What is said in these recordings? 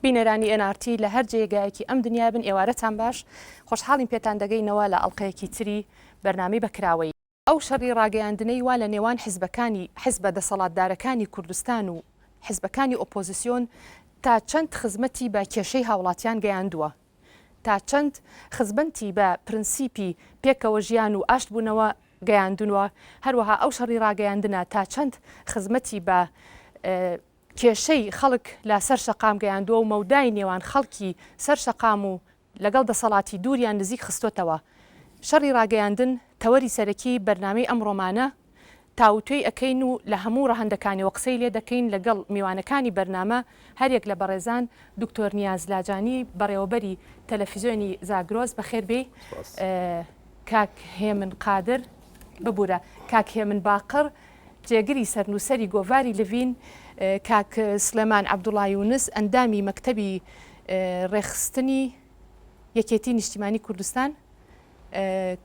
بینەرانی NRT لە هەر جێگایەکی ئەم دنیا بن ئێوارەتان باش خۆشحاڵین پێتان دەگەینەوە لە ئەڵلقەیەکی تری بەرنامەی بەکراوەی ئەو شەڕی ڕاگەیاندنەی وا لە نێوان حیزبەکانی حیزبە دەسەڵاتدارەکانی کوردستان و حیزبەکانی ئۆپۆزیسیۆن تا چەند خزمەتی بە کێشەی هاوڵاتیان گەیاندووە تا چەند خزمەتی بە پرنسیپی پێکەوە ژیان و ئاشت بوونەوە گەیاندونەوە هەروەها ئەو شەڕی ڕاگەیاندنە تا چەند خزمەتی بە کێشەی خەڵک لە سەر شەقام گەیاندووە و مەودای نێوان خەڵکی سەر شەقام و لەگەڵ دەسەڵاتی دووریان نزیک خستۆتەوە شەڕی ڕاگەیاندن تەوەری سەرەکی بەرنامەی ئەمڕۆمانە تاوتوێی ئەەکەین و لە هەموو ڕەهەندەکانیەوە قسەی لێ دەکەین لەگەڵ میوانەکانی بەرنامە هەرێک لە بەڕێزان دکتۆر نیاز لاجانی بەڕێوەبەری تەلەڤیزیۆنی زاگرۆز بەخێربێ کاک هێمن قادر ببوورە کاک هێمن باقر جێگری سەرنووسەری گۆڤاری لڤین کاک سلێمان عەبدوڵڵا یونس ئەندامی مەکتەبی ڕێخستنی یەکێتی نیشتیمانی کوردستان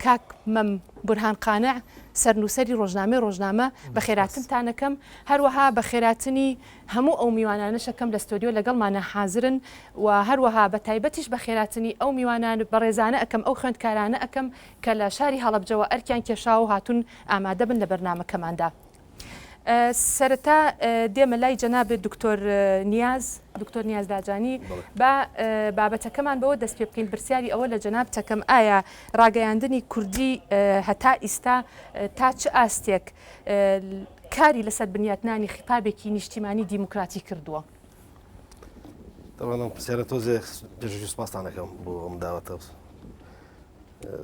کاک مەم بورهان قانع سەرنووسەری ڕۆژنامە بە خێراتنتانەکەم هەروەها بە خێراتنی هەموو ئەو میوانانەشەکەم لە ستۆدیۆ لەگەڵمانە حازرن و هەروەها بە تایبەتیش بە خێراتنی ئەو میوانان بەڕێزانە ئەەکەم ئەو خوێندکارانە ئەەکەم کە لە شاری هەڵەبجەوە ئەرکیان کێشاو و هاتوون ئامادە بن لە بەرنامەکەماندا. سەرەتا دێمە لای جەناب دکتۆر نیاز لاجانی بە بابەتەکەمان بەوە دەست پێ بکەین پرسیاری ئەوە لە جەناب تەکەم ئایا ڕاگەیاندنی کوردی هەتا ئیستا تا چ ئاستێک کاری لەسەر بنیاتنانی خیتابێکی نیشتیمانی دیموکراتی کردووە؟ طبعا پرسیارە تۆزێ دژی سوپاسانەکەم بۆ ئەم داوەتە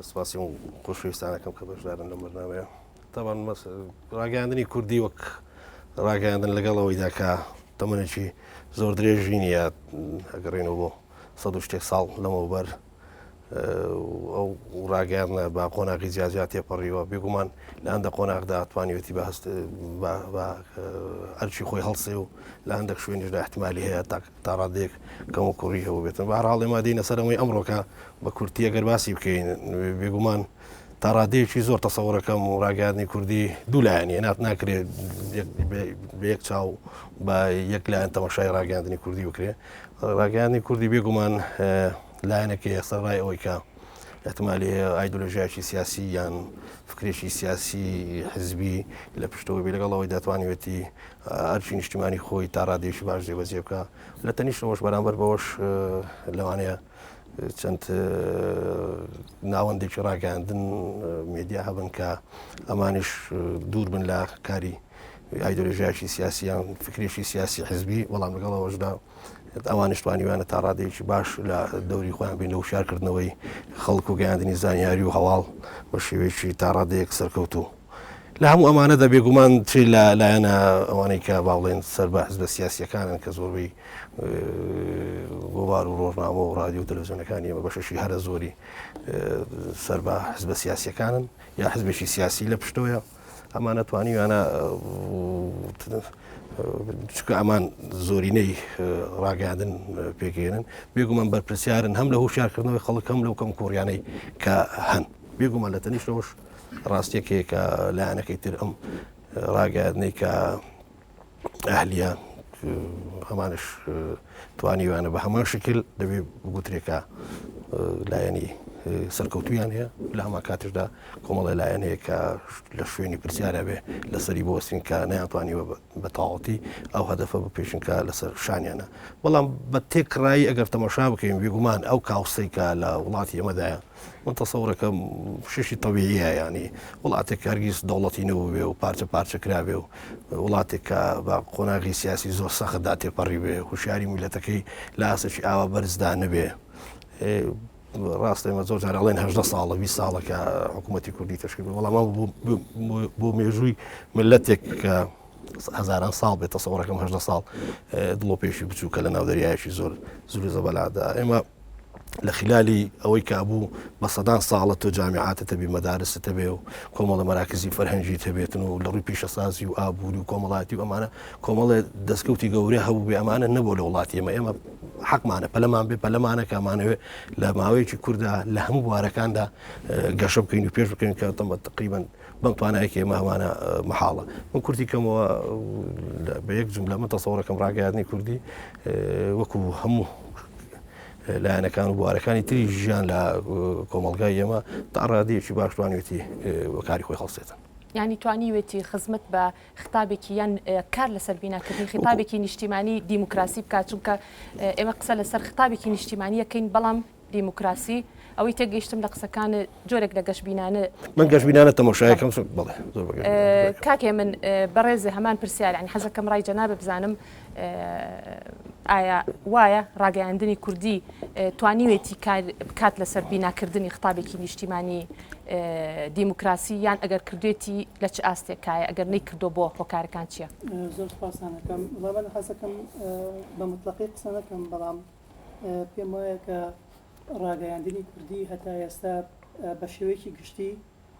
سوپاسی و خۆشەویستانەکەم کە بەشدارن لەم بەرنامەیە. طبعا ڕاگەیاندنی کوردی وەک ڕاگەیاندن لەگەڵەوەیدا کە تەمەنێکی زۆر درێژی نیە ئەگەڕێنەوە بۆ 100 ساڵ لەمەوبەر ئەو ڕاگەیاندنە بە قۆناغی جیاجات تێپەڕیوە بێگومان لە هەندە قۆناغدا توانیوێتی بەهەست ئەرچی خۆی هەڵسێ و لە هەندێک شوێنیشدا احتیمالی هەیە تا ڕادێک کەم و کوڕی هەبوو بێتن بە هەر حاڵ ئێمە دێنە سەر ئەمەی ئەمڕۆکە بە کورتی ئەگەر باسی بکەین بێگومان تا ڕادەیەکی زۆر تەسەوڕەکەم و ڕاگەیاندنی کوردی دوولایەنی ناکرێت بە یەک چاو بە یەک لایەن تەماشای ڕاگەیاندنی کوردی بکرێ. ڕاگەیاندنی کوردی بێگومان لایەنێکی سەرڕای ئەوەی کە احتمالی ئایدۆلۆژیایکی سیاسی یان فکرێکی سیاسی حزبی لە پشتەوە بێ لەگەڵەوەی دەتوانێتی ئەرچی نیشتیمانی خۆی تا ڕادێکی باش جێبەجێ بکە لە تەنیشتەوەش بەرامبەر بەوەش لەوانەیە چەند ناوەندێکی ڕاگەاندن مێدیا هەبن کە ئەمانش دوور بن لە کاری ئایدۆلۆژیایکی سیاسییان فکرێکی سیاسی حزبی بەڵام لەگەڵەوەشدا ئەوانش توانیوانە تا ڕادەیەکی باش لە دەوری خۆیان بین لە وشارکردنەوەی خەڵک و گەیاندنی زانیاری و هەواڵ بە شێوەیەکی تا ڕادەیەک سەرکەوتوو. لە هەموو ئەمانەدا بێگومان چی لە لایەنە ئەوانەی کە باڵێن سەر بە حزبە سیاسیەکانن کە زۆربەی گۆوار و ڕۆژنامە و رادیۆ و تەلەڤیزیۆنەکانی ئێمە بەشەشی هەرە زۆری سەر بە حزبە سیاسیەکانن یا حزبێکی سیاسی لە پشتەوەیە ئەمانە توانیوانە چکە ئەمان زۆرینەی ڕاگەاندن پێگەێنن بێگومان بەرپرسیارن هەم لە هوشیارکردنەوەی خەڵک هەم لەو کەم کوڕیانەی کە هەن بێگومان لە تەنیشتەوەش ڕاستیەکەیە کە لایەنەکەی تر ئەم ڕاگەاندنەی کە ئەهلیان هەمانش توانیوانە بە هەمان شکل دەبێ بگوترێکە لایەنی سەرکەوتویان هەیە لە هەمان کاتشدا کۆمەڵی لایەن هەیە کە لە شوێنی پرسیارە بێ لەسەری بۆستین کە نەیانتوانیوە بە تاواتی ئەو هەدەفە بپێشنکە لەسەر شانیانە بەڵام بە تێکڕایی ئەگەر تەماشا بکەین بێگومان ئەو کاوسەی کە لە وڵاتی ئێمەدایە من تەسەوڕەکەم ششی تەبیعیە ینی وڵاتێک هەرگیز دەوڵەتی نەبوو بێ و پارچە کرابێ و وڵاتێک کە بە قۆناغی سیاسی زۆر سەختدا تێپەڕی بێ هوشیاری میلەتەکەی لە ئاسەی ئاوا بەرزدا نەبێ ڕاستە ئێمە زۆر جار ئەڵێن 18 ساڵە 20 ساڵە کە حکوومەتی کوردی تەشکیل وەڵام بۆ مێژووی ملەتێک کە هەزاران ساڵ بێت تەسەوڕەکەم 18 ساڵ دڵۆپێشی بچووکە لە ناودەریایەکی زۆر زوری زەبەلادا ئێمە لە خلالی ئەوەی کابوو بە سەدان ساڵە تۆ جامیعاتە بی مەدارست هەبێ و کۆمەڵە مەراکزی فەرهەنگیت هەبێتن و لە ڕووی پیشەسازی و ئابووری و کۆمەڵاتی و ئەمانە کۆمەڵێ دەستکەوتی گەورە هەبوو بێ ئەمانە نەبوو لە وڵاتی ئێمە حەقمانە پەلەمان بێ پەلەمانە کامانەوێ لە ماوەیەکی کووردا لە هەموو بوارەکاندا گەشە بکەین و پێش بکەین کە تەمە تقریباً بەم توانایەکی ئێمە هەمانە مەحاڵە من کورتی کەمەوە بە یەک جملە من تەسەوڕەکەم ڕاگەیاندنی کوردی وەکو هەموو لایەنەکان و بوارەکانی تری ژیان لە کۆمەڵگای ئێمە تا ڕادەیەکی باشتوانێتی وەکاری خۆی هەڵسێتن. یعنی توانیوێتی خزمەت بە خطابێکی یان کار لەسەر بیناکردنی خطابێکی نیشتیمانی دیموکراسی بکات، چونکە ئێمە قسە لەسەر خطابێکی نیشتیمانی یەکەین، بەڵام دیموکراسی ئەوەی تێگەیشتم لە قسەکان جۆرێک لە گەشتبینانە من گەشتبینانە تەماشایەکەم بڵێ کاکێ من بەڕێزێ هەمان پرسیار ینی حەزەکەم ڕای جەنابە بزانم ئایا وایە ڕاگەیاندنی کوردی توانیوێتی بکات لەسەر بیناکردنی خطابێکی نیشتیمانی دیموکراسی یان ئەگەر کردوێتی لە چ ئاستێکایە ئەگەر نەی کردو بۆ هۆکارەکان چییە؟ زۆر سپاسانەکەم وڵام حەزەکەم بە مطلقی قسە نەکەم، بەڵام پێم وایە کە ڕاگەیاندنی کوردی هەتا ئێستا بە شێوەیەکی گشتی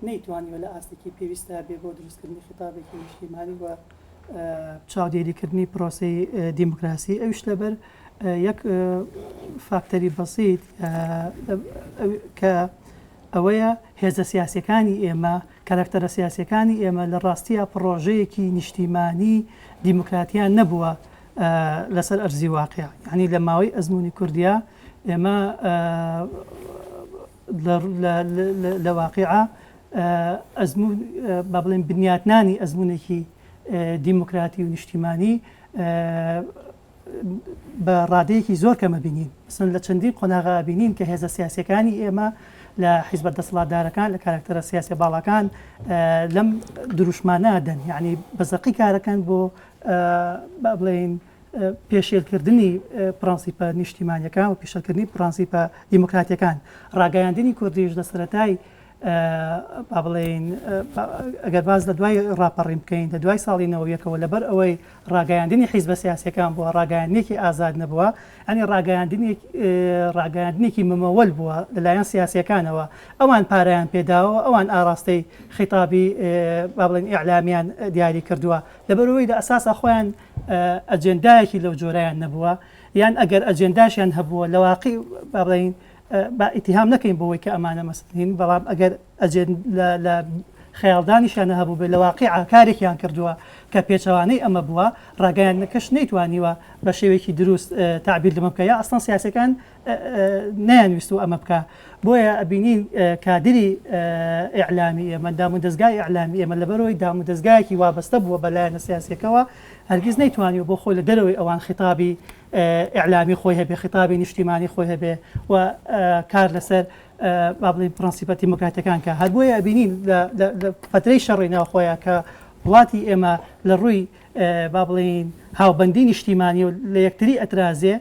نەیتوانیوە لە ئاستێکی پێویستە بێ بۆ دروستکردنی خطابێکی نیشتیمانی و چاودێریکردنی پرۆسی دیموکراسی. ئەوش لەبەر یەک فاکتەری بەسیط کە ئەوەیە هێزە سیاسیەکانی ئێمە، کارکتەرە سیاسیەکانی ئێمە لە ڕاستیە پرۆژەیەکی نیشتیمانی دیموکراتیان نەبووە لەسەر ئەرزی واقعە. یعنی لە ماوەی ئەزمموی کوردیا ئێمە لە واقعە ئەزمون با بڵێن بنیاتنانی ئەزمونێکی دیموکراتی و نیشتیمانی بە ڕادەیەکی زۆر کەمە بینین. مثلا لە چەندین قۆناغا بینین کە هێزە سیاسیەکانی ئێمە لە حیزبە دەسەڵاتدارەکان لە کارکتەرە سیاسی باڵەکان لەم دروشمانە دەن، یعنی بەزەقی کارەکەن بۆ با بڵێن پێشێلکردنی پرەنسیپە نیشتیمانیەکان و پێشێلکردنی پرەنسیپە دیموکراتیەکان. ڕاگەیاندنی کوردیش لە سەرەتای با بڵێن ئەگەر باز لە دوای ڕاپەڕیم بکەین لە دوای ساڵی 90ەوە لەبەر ئەوەی ڕاگەیاندنی حیزبە سیاسیەکان بووە، ڕاگەیاندنێکی ئازاد نەبووە، ئەنی ڕاگەیاندنێکی مەمەوەل بووە لەلایەن سیاسیەکانەوە. ئەوان پارەیان پێداوە، ئەوان ئاراستەی خیتابی با بڵێن ئیعلامیان دیاری کردووە، لەبەرەوەی لە ئەساسا خۆیان ئەجێندایەکی لەو جۆرەیان نەبووە، یان ئەگەر ئەجێنداشیان هەبووە لە واقعی با بڵێن با ئیتیهام نەکەین بۆەوەی کە ئەمانە مەسلین، بەڵام ئەگەر لە خەیاڵدانیشانە هەبوو بێ لە واقعا کارێکیان کردووە کە پێچەوانەی ئەمە بووە، ڕاگەیاندنەکەش نەیتوانیوە بە شێوەیەکی دروست تعبیر لەمە بکە، یا ئەستان سیاسەکان نەیانویست و ئەمە بکە. بۆیە ئەبینین کادری ئیعلامی ئێمە، دامودەستگای ئیعلامی ئێمە لەبەرەوەی دامودەستگایەکی وابەستە بووە بەلایەنە سیاسیەکەوە، هەرگیز نەیتوانیوە بۆ خۆی لە دەرەوەی ئەوان خیتابی ئیعلامی خۆی هەبێ، خیتابی نیشتیمانی خۆی هەبێ و کار لەسەر با بڵێن پرەنسیپە دیموکراتیەکان کە. هەر بۆیە ئەبینین لە فترەی شەڕی ناوخۆیە کە وڵاتی ئێمە لە ڕووی با بڵێن هاوبەندی نیشتیمانی و لە یەکتری ئەترازێ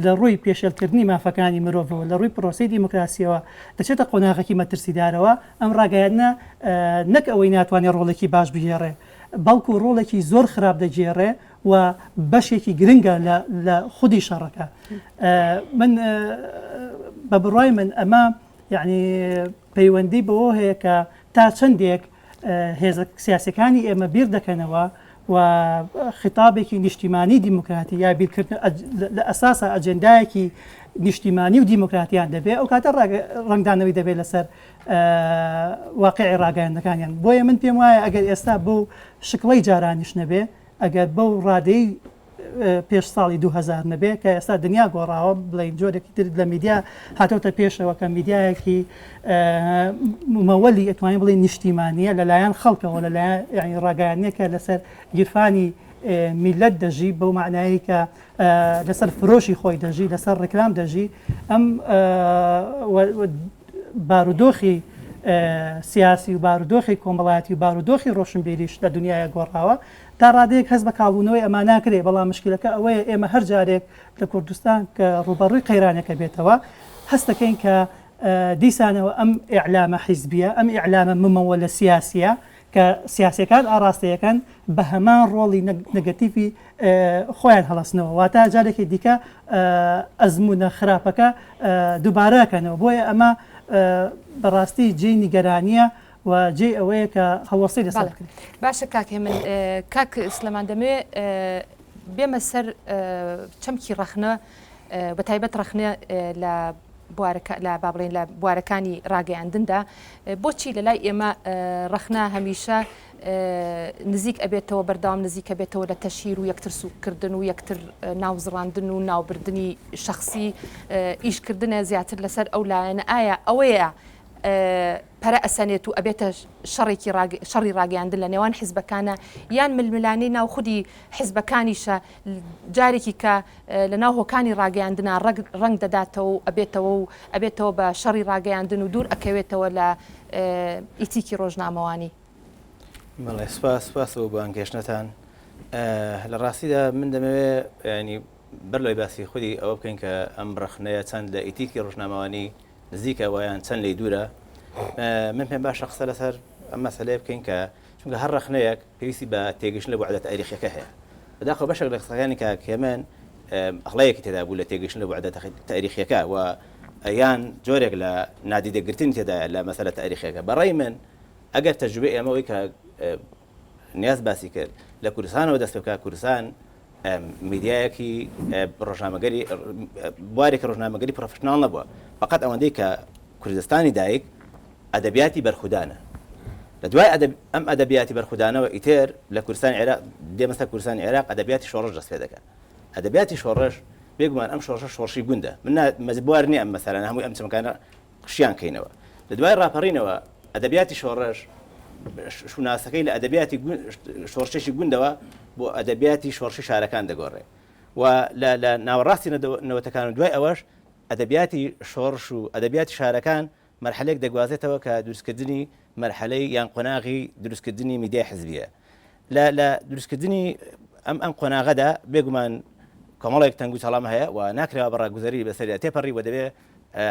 لە ڕووی پێشێلکردنی مافەکانی مرۆڤەوە لە ڕووی پرۆسی دیموکراسیەوە دەچێتە قۆناغێکی مەترسیدارەوە. ئەم ڕاگەیاندنە نەک ئەوەی ناتوانێت ڕۆڵێکی باش بگێڕێ، بەڵکو ڕۆڵێکی زۆر خراپ دەگێڕێ و بەشێکی گرنگە لە خودی شەڕەکە. من بە بڕای من ئەمە یعنی پەیوەندی بەوە هەیە کە تا چەندێک هێزە سیاسەکانی ئێمە بیر دەکەنەوە و خیتابێکی نیشتیمانی دیموکراتی یا بیرکردن لە ئەساسە ئەجێندایەکی نیشتیمانی و دیموکراتیان دەبێت، ئەو کاتە ڕنگدانەوەی دەبێت لەسەر واقعی ڕاگەیاندنەکانیان. بۆیە من پێم وایە ئەگەر ئێستا بەو شکڵەی جارانیش نەبێ، ئەگەر بەو ڕادەی پێش ساڵی 2000 نەبێ کە ئێستا دنیا گۆڕاوە بڵین جۆرێکی تر لە میدیا هاتۆتە پێشەوە کە میدیایەکی مەوەلی ئەتوانین بڵین نیشتیمانیە لەلایەن خەڵکەوە، لەلایەن یعنی ڕاگەیاندنێکە لەسەر گیرفانی میلەت دەژی بەو معنایی کە لەسەر فرۆشی خۆی دەژی، لەسەر ڕێکلام دەژی. ئەم بارودۆخی سیاسی و بارودۆخی کۆمەڵایەتی و بارودۆخی ڕۆشنبیریش لە دنیای گۆڕاوە تا ڕادەیەک هەست بە کاڵبوونەوەی ئەمە ناکرێ. بەڵام مشکلەکە ئەوەیە ئێمە هەر جارێک لە کوردستان کە ڕوبەڕووی قەیرانەکە بێتەوە هەست دەکەین کە دیسانەوە ئەم ئیعلامە حیزبیە، ئەم ئیعلامە ممەوەلە سیاسیە کە سیاسەکان ئاراستەیەەکان بە هەمان ڕۆڵی نەگەتیڤی خۆیان هەڵەستنەوە، واتە جارێکی دیکە ئەزمونە خراپەکە دووبارەکەنەوە. بۆیە ئەمە بەڕاستی جێی نیگەرانیە و جێ ئەوەیە کە هەوڵسەی لەسەر بکرێت. باشە کاکێ من کاک سلەمان دەمێ بێمە سەر چەمکی ڕەخنە بە تایبەت ڕەخنە لە لە بابڵین لە بوارەکانی ڕاگەیاندندا بۆچی لە لای ئێمە ڕەخنا هەمیشە نزیک ئەبێتەوە بەرداوام نزیکە بێتەوە لە تەشیر و یەکتر سوکردن و یەکتر ناوزڕاندن و ناوبردننی شخصی ئیشکردنە زیاتر لەسەر ئەو لایەنە ئایا ئەوەیە پەرە ئەسەنێت و ئەبێتە شەڕی ڕاگەیاندن لە نێوان حیزبەکانە یان ململانی ناو خودی حیزبەکانیشە جارێکی کە لە ناو هۆکانی ڕاگەیاندنا ڕنگ دەداتەوە و ئەبێتەوە بە شەڕی ڕاگەیاندن و دوور ئەکەوێتەوە لە ئیتیکی ڕۆژنامەوانی. بەڵێ سپاسەوە بۆ ئەنگێشتنەتان. لە ڕاستیدا من دەمەوێت ینی بەر لەوەی باسی خودی ئەوە بکەین کە ئەم ڕەخنەیە چەند لە ئیتیکی ڕۆژنامەوانی نزیکە وایان چەند لێ دوورە. من پێم باشە قسە لەسەر ئەم مەسەلەیە بکەین کە چونکە هەر ڕەخنەیەک پێویستی بە تێگەشتن لە وعدە تاریخیەکە هەیە. بەداخەوە بەشێک لە قسەکانی کە کێمن ئەخڵەیەکی تێدا بوو لە تێگەشتن لە وعدە تاریخیەکە و یان جۆرێک لە نادیدەگرتن تێدایە لە مەسەلە تاریخیەکە. بەڕای من ئەگەر تەجروبە ئێمەوەی کە نیاز باسی کرد لە کوردستانەوە دەست بکە کوردستان میدیایەکی ڕۆژنامەگەری بوارێکی ڕۆژنامەگەری پرۆفشناڵ نەبووە، فقط ئەوەندەی کە کوردستانی دایک ئەدەبیاتی بەرخودانە. لە دوای ئەم ئەدەبیاتی بەرخودانەوە ئیتر لە کوردستانی عێراق دێمەسە کوردستانی عێراق ئەدەبیاتی شۆڕش دەست پێ دەکات. ئەدەبیاتی شۆڕش بێگومان ئەم شۆڕشی گوندە. من مەجبوار نییە ئەم مەسەلانە هەمووی ئەم چەمەکانە قشیان کەینەوە. لە دوای ڕاپەڕینەوە ئەدەبیاتی شۆڕش شوناسەکەی لە ئەدەبیاتی شۆڕشێکی گوندەوە بۆ ئەدەبیاتی شۆڕشی شارەکان دەگۆڕێ و لە ناوەڕاستی نەوەتەکان و دوای ئەوەش ئەدەبیاتی شۆڕش و ئەدەبیاتی شارەکان مەرحەلەیەک دەگوازێتەوە کە دروستکردنی مەرحەلەی یان قۆناغی دروستکردنی میدیای حزبیە. لە دروستکردنی ئەم قۆناغەدا بێگومان کۆمەڵێک تەنگ و تەڵام هەیە و ناکرێەوە بەڕاگوزەری بەسەریا تێپەڕی و دەبێ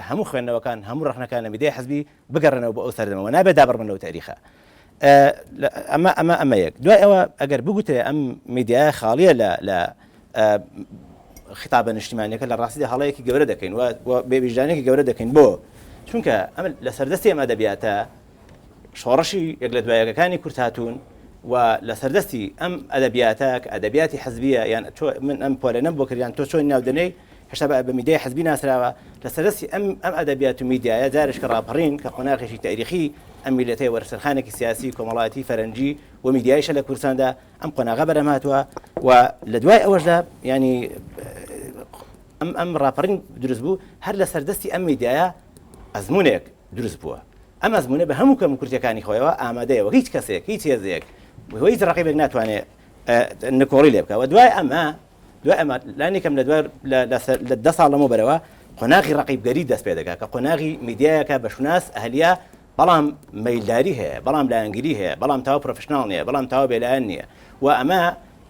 هەموو خوێندنەوەکان هەموو ڕەخنەکان لە میدیای حزبی بگەڕێنەوە بۆ ئەو سەردەمەوە نابێت دابڕمنەوە تاریخە. ئەمە یەک. دوای ئەوە ئەگەر بگوتێ ئەم میدیای خاڵیە لە خیتابە نیشتیمانیەکە لە ڕاستیدا هەڵەیەکی گەورە دەکەین و بێویژدانێکی گەورە دەکەین بۆ چونکە ئەمە لە سەردەستی ئەم ئەدەبیاتە شۆڕشی یەک لە دوایەکەکانی کورد هاتوون و لە سەردەستی ئەم ئەدەبیاتە کە ئەدەبیاتی حزبیە یان من ئەم پۆلێنەم بۆ کردیان تۆ چۆن ناودنەی هێشتا بە میدیای حزبی ناسراوە. لە سەردەستی ئەم ئەدەبیات و میدیایە جارش کە ڕاپەڕین کە قۆناغێکی تاریخی ئەم میلەتەی وەرسەرخانێکی سیاسی کۆمەڵایەتی فەرەنجی و میدیایشە لە کوردستاندا ئەم قۆناغە بەرەمهاتووە و لە دوای ئەوەشدا ینی ئەم ڕاپەڕین دروست بوو هەر لە سەردەستی ئەم میدیایە ئەزمونێک دروست بووە. ئەم ئەزمونە بە هەموو کەم کورتەکانی خۆیەوە ئامادەیەوە هیچ کەسێک هیچ هێزێک هیچ ڕقیبێک ناتوانێت نکۆڕی لێ بکە و دوای ئەمە لانێکم لە 10 ساڵ لەمە بەرەوە قۆناغی ڕقیبگەری دەست پێ دەکات کە قۆناغی میدیایەکە بە شوناس ئەهلیە بەڵام مەیلداری هەیە بەڵام لایەنگیری هەیە بەڵام تاوە پرۆفشناڵ نییە بەڵام تاوە بێلایەن نییە و ئەمە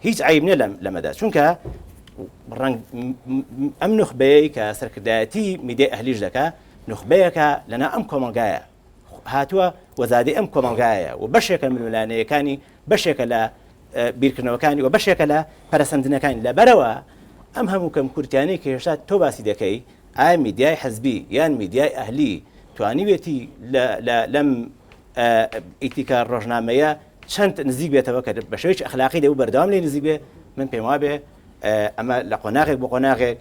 هیچ عیب نییە لەمەدا چونکە ئەم نوخبەیەی کە سەرکردایەتی میدیای ئەهلیش دەکا نوخبەیەکە لەنا ئەم کۆمەلگایە هاتووە وەزادی ئەم کۆمەلگایە و بەشێکە ململانەیەەکانی بەشێکە لە بیرکردنەوەکانی و بەشێکە لە پەرسەندنەکانی لەبەرەوە ئەم هەموو کەم کورتیانەی کە هێشتا تۆ باسی دەکەی ئایا میدیای حزبی یان میدیای ئەهلی توانیوێتی لەم ئیتیکا ڕۆژنامەیە چەند نزیک بێتەوە کە بە شێوەیەکی ئەخلاقی دەبوو بەردەوام لێ نزیک بێ من پێم وابێ ئەمە لە قۆناغێک بۆ قۆناغێک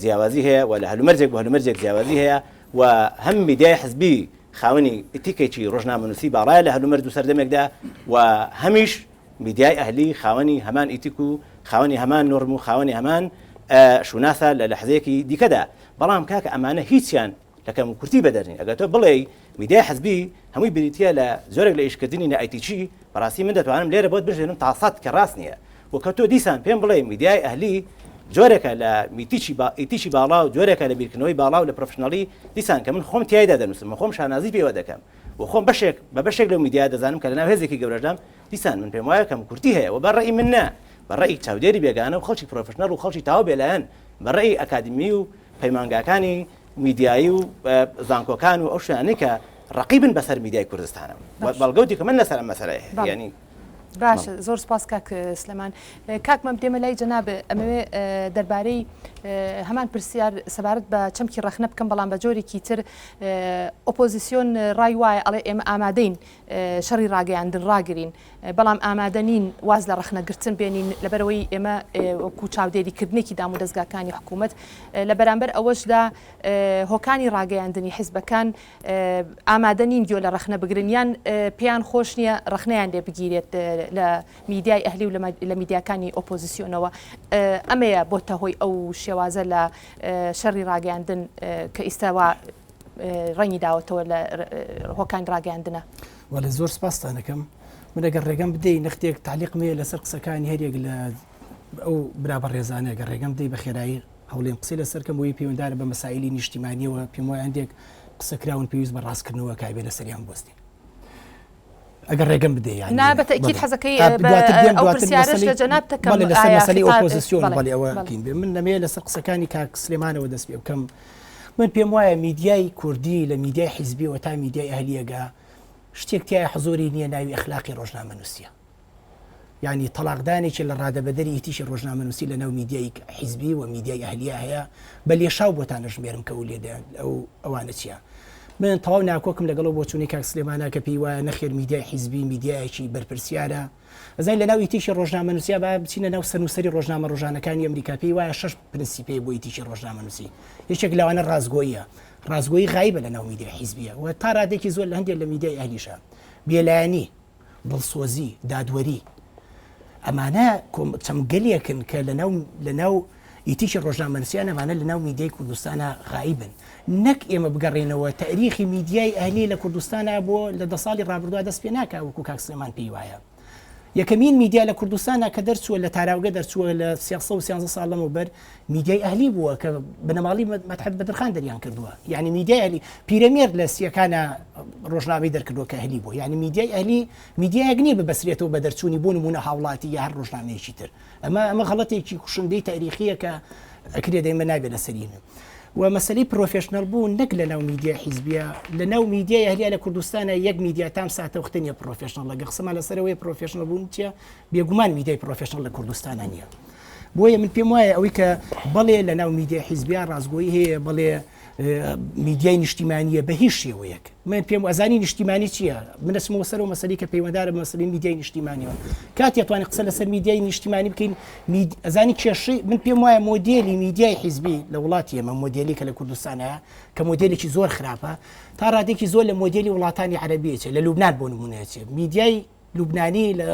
جیاوازی هەیە و لە هەلومەرجێک بۆ هەلومەرجێک جیاوازی هەیە و هەم میدیای حزبی خاوەنی ئیتیکێکی ڕۆژنامەنووسی باڵایە لە هەلومەرج و سەردەمێکدا و هەمیش میدیای ئەهلی خاوەنی هەمان ئیتیک و خاوەنی هەمان نۆرم و خاوەنی هەمان شوناسە لە لەحزەیەکی دیکەدا بەڵام کاکە ئەمانە هیچیان لەکەم کورتی بەدەرنی ئەگەر تۆ بڵێ میدیای حزبی هەمووی بریتە لە زۆرێک لە ئیشکردنی نائیتیچی بەڕاستی من دەتوانم لێرە بۆت بژێنم تاسات کە ڕاست نییە وکە تۆ دیسان پێم بڵێ میدیای ئەهلی جۆرێکە لە ئیتیچی باڵا و جۆرێکە لە بیرکردنەوەی باڵا و لە پرۆفشناڵی دیسان کە من خۆم تایدا دەنووسم خۆم شانازی پێوە دەکەم و خۆم بەشێک لە میدیا دەزانم کە لەناو هێزێکی گەورەدام دیسان من پێم وایە کەم کورتی هەیە و بەڕێی من نا بەڕێی چاودێری بێگانە و خەڵکی پرۆفشنەڵ و خەڵکی تاو بێلایەن بەڕێی ئەکادمی و پەیمانگاکانی میدیایی و زانکۆکان و ئەو شوانەی کە ڕقیبن بەسەر میدیای کوردستانە بەڵگەوتی کە من لەسەر ئەم مەسەلەیە ینی باش زۆر سپاس کاک سلێمان کاک مەم دێمە لای جەناب ئەمەوێ دەربارەی هەمان پرسیار سەبارەت بە چەمکی ڕەخنە بکەم بەڵام بە جۆرێکی تر ئۆپۆزیسیۆن ڕای وایە ئەڵێ ئێمە ئامادەین شەڕی ڕاگەیاندن ڕاگرین بەڵام ئامادەنین واز لە ڕەخنەگرتن بێنین لەبەرەوەی ئێمە وەکو چاودێریکردنێکی دام و دەستگاکانی حکوومەت لە بەرامبەر ئەوەشدا هۆکانی ڕاگەیاندنی حیزبەکان ئامادەنین گوێ لە ڕەخنە بگرن یان پێیان خۆش نییە ڕەخنەیان لێ بگیرێت لە میدیای ئەهلی و لە میدیاکانی ئۆپۆزیسیۆنەوە ئەمەیە بۆتە هۆی ئەو شێوازە لە شەڕی ڕاگەیاندن کە ئیستاوا ڕەنگی داوەتەوە لە هۆکانی ڕاگەیاندنە. وەڵێ زۆر سپاستانەکەم من ئەگەر ڕێگەم بدەی نەختێک تعلیقمێ لەسەر قسەکانی هەرێک لە ئەو برابە ڕێزانە گە ڕێگەم بدەی بە خێرایی هەوڵێن قسەی لەسەرکەم وی پەیوەنددارە بە مەسائلی نیشتیمانیەوە پێم وایە هەندێک قسەکراون پێویست بە ڕاستکردنەوە کایبێ لە سەریان بستین. ئەگەر ڕێگەم بدەی نابەتە ئەکید حەزەکەی ئەو پرسیارش لە جەناب تەکەم لەسەر مەسەلەی ئۆپۆزیسیۆن بەڵێ ئەوە بکەین بێ من نەمەیە لەسەر قسەکانی کاک سلێمانەوە دەست پێ بکەم. من پێم وایە میدیای کوردی لە میدیای حیزبیەوە تا میدیای ئەهلیەگا شتێک تایە حزۆری نییە ناوی ئەخلاقی ڕۆژنامەنووسیە. یعنی تەلاقدانێکی لە ڕادەبەدەری ئیتیشی ڕۆژنامەنووسی لە ناو میدیای حیزبی و میدیای ئەهلیە هەیە بە لێشاو بۆتانە ژمێرم کە لێدایان ئەوانە چییە. من تەواو ناکۆکم لەگەڵ بۆ چوونی کاک سلێمانە کە پێی وایە نەخێر میدیای حیزبی میدیایەکی بەرپرسیارە ئەزای لە ناو ئیتیشی ڕۆژنامەنووسیا با بچینە ناو سەنووسەری ڕۆژنامە ڕۆژانەکانی ئەمریکا پێی وایە 6 پرینسیپی بۆ ئیتیشی ڕۆژنامەنووسی یەکێک لەوانە ڕازگۆییە ڕازگۆیی غایبە لە ناو میدیای حیزبیە و تا ڕادێکی زۆر لە هەندێک لە میدیای ئەهلیشە بێلایەنی دڵسۆزی دادوەری ئەمانە چەمگەلێکن کە لە ناو ئیتیشی ڕۆژنامەنووسیان ئەمانە لە ناو میدیای کوردستانە غایبن نەک ئێمە بگەڕێنەوە تاریخی میدیای ئەهلی لە کوردستانە بۆ لە 10 ساڵی ڕابردووە دەست پێ ناکە وەکو کاک سلێمان پێی وایە. یەکەمین میدیا لە کوردستانە کە دەرچووە لە تاراوگە دەرچووە لە 13 ساڵ لەمەوبەر میدیای ئەهلی بووە کە بنەماڵی مەدحەت بەدرخان دەریان کردووە. یعنی میدیای ئەهلی پیرەمێر لە سیەکانە ڕۆژنامەی دەرکردووە کە ئەهلی بووە. یعنی میدیای ئەهلی میدیایەک نییە ببەسرێتەوە بە دەرچوونی بۆ نمونە هاوڵاتی یا هەر ڕۆژنامەیەکی تر. ئەمە غەڵەتێکی کوشندەی تاریخیە کە ئەکرێ دەیمە نابێت لەسەرینە. و مەسەلەی پرۆفێشنەل بوو نەک لە ناو میدیای حیزبیە لە ناو میدیای ئەهلیە لە کوردستانە یەک میدیا تام ساتە وختنیە پرۆفێشنەل لەگە قسەمان لەسەرەوەی پرۆفێشنەل بوون چیە بێگومان میدیای پرۆفێشنەل لە کوردستانە نییە. بۆیە من پێم وایە ئەوەی کە بەڵێ لە ناو میدیای حیزبیان ڕازگۆیی هەیە بەڵێ میدیای نیشتیمانیە بە هیچ شێوەیەک من پێم ئەزانی نیشتیمانی چییە منەسمەوە سەر و مەسەلی کە پەیوەنددارە بە مەسەلەی میدیای نیشتیمانیەوە کاتی ئەتوانێت قسە لەسەر میدیای نیشتیمانی بکەین ئەزانی کێشەی من پێم وایە مۆدێلی میدیای حیزبی لە وڵاتی ئێمە مۆدێلی کە لە کوردستانەیە کە مۆدێلێکی زۆر خراپە تا ڕادێکی زۆر لە مۆدێلی وڵاتانی عەرەبیەتی لە لوبنان بۆ نمونەیەتی میدیای لوبنانی لە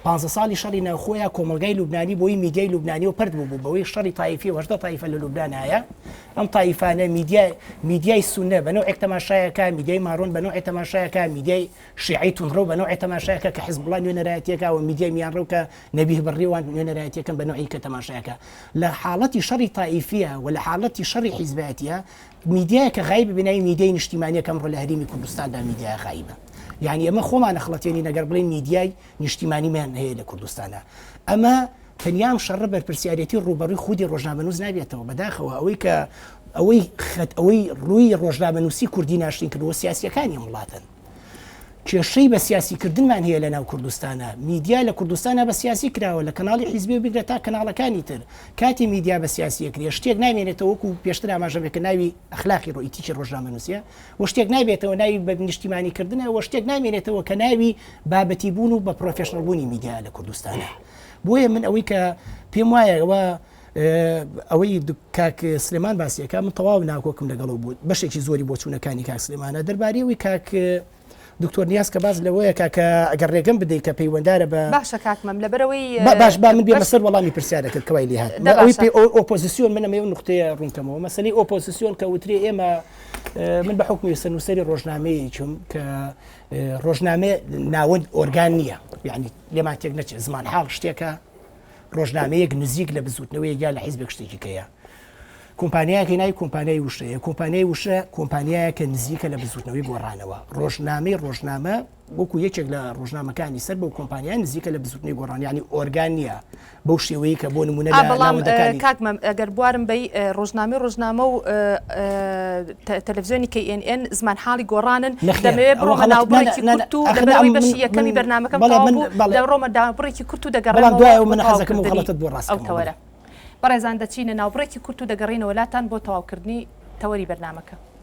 15 ساڵی شەڕی ناوخۆیە کۆمەلگای لوبنانی بۆی میدیای لوبنانی و پرد بوو بەوەی شەڕی تایفی و 18 تایفە لە لوبنان هەیە ئەم تایفانە میدیای سونە بە نوعێک تەماشایەکە میدیای ماڕۆن بە نوعی تەماشایەکە میدیای شیعی تونڕە بە نوعی تەماشایەکە کە حیزبڵڵا نوێنەرایەتیەکە و میدیای میانڕە کە نەبیه بەڕێوان نوێنەرایەتیەکەن بە نوعی کە تەماشایەکە لە حاڵەتی شەڕی تایفیە و لە حاڵەتی شەڕی حیزبەتیە میدیای کە غایب بنای میدیای نیشتیمانیە کەم ڕۆ لە هەرێمی کوردستاندا میدیای غایبە. یعنی ئەمە خۆمان نەخڵەتێنی نەگەر بڵێن میدیای نیشتیمانیمان هەیە لە کوردستانە ئەمە تەنیام شەڕە بەرپرسیارەتی ڕوبەڕووی خودی ڕۆژنامەنووس نابێتەوە بەداخەوە ئەوەی ڕووی ڕۆژنامەنووسی کوردی ناشرین کردووە سیاسیەکانی وڵاتن کێشەی بە سیاسیکردنمان هەیە لە ناو کوردستانە میدیا لە کوردستانە بە سیاسی کراوە لە کەناڵی حیزبی و بگرێت تا کەناڵەکانی تر کاتی میدیا بە سیاسیەکرێ شتێک نامێنێتەوە وەکو پێشتر ئاماژەمێکە ناوی ئەخلاقی ڕۆیتیکی ڕۆژنامەنووسیە و شتێک نابێتەوە ناوی بە نیشتیمانیکردنە و شتێک نامێنێتەوە کە ناوی بابەتی بوون و بە پرۆفێشنەڵ بوونی میدیا لە کوردستانە. بۆیە من ئەوەی کە پێم وایە ئەوەی کاک سلێمان باسیەکە من تەواو ناکۆکم لەگەڵەوە بوو بەشێکی زۆری بۆ چوونەکانی کاک سلێمانە دەربارەی کاک دکتۆر نیاز کە باز لەوەیە کە ئەگەر ڕێگەم بدەیت کە پەیوەنددارە بە باشە کاکمەم لەبەرەوەی باش با من بێ مەسەر وەڵامی پرسیارەکەت کەوای لێ هات ئەوەی ئۆپۆزیسیۆن منەمە و نقطەیە ڕوونکەمەوە مەسەلەی ئۆپۆزیسیۆن کە وتری ئێمە من بە حکمی سەرنووسەری ڕۆژنامەیە چوم کە ڕۆژنامە ناوەند ئۆرگان نییە یعنی لێمان تێک نەچێت زمان حاڵ شتێکە ڕۆژنامەیەک نزیک لە بزوتنەوەی یا لە حیزبێک شتێکی کەیە کۆمپانیایەکی ناوی کۆمپانیای وشەیە کۆمپانیای وشە کۆمپانیایەکە نزیکە لە بزوتنەوەی گۆڕانەوە ڕۆژنامە وەکو یەکێک لە ڕۆژنامەکانی سەر بۆ کۆمپانیای نزیکە لە بزوتنەوەی گۆڕان ینی ئۆرگان نییە بەو شێوەیە کە بۆ نمونە بەڵام کاکمەم ئەگەر بوارم بەی ڕۆژنامە و تەلەڤیزیۆنی KNN زمان حاڵی گۆڕانن دەمەوێت بڕۆمە ناوبڕێکی کورت و لەبەرەوەی بەشی یەکەمی بەرنامەکەم لە ڕۆمە داوبڕێکی کورت و دەگەڕێنەوە دوای من حەزەکەم و غەڵەتت بۆ ڕاستکەوتەوە بەڕێزان دەچینە ناوبڕێکی کورت و دەگەڕینەوە لاتان بۆ تەواوکردنی تەوەری بەرنامەکە.